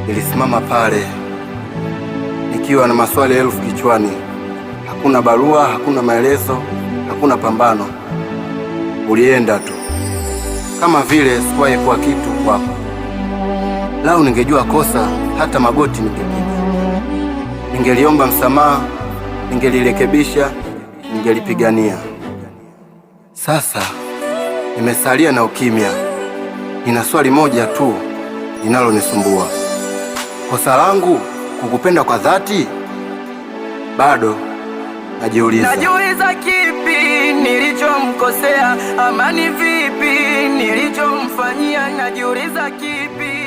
Nilisimama pale nikiwa na maswali elfu kichwani. Hakuna barua, hakuna maelezo, hakuna pambano. Ulienda tu kama vile sikuwahi kuwa kitu kwako. Lau ningejua kosa, hata magoti ningepiga, ningeliomba msamaha, ningelirekebisha, ningelipigania. Sasa nimesalia na ukimya. Nina swali moja tu linalonisumbua. Kosa langu kukupenda kwa dhati? Bado najiuliza kipi nilichomkosea, ama ni vipi nilichomfanyia. Najiuliza kipi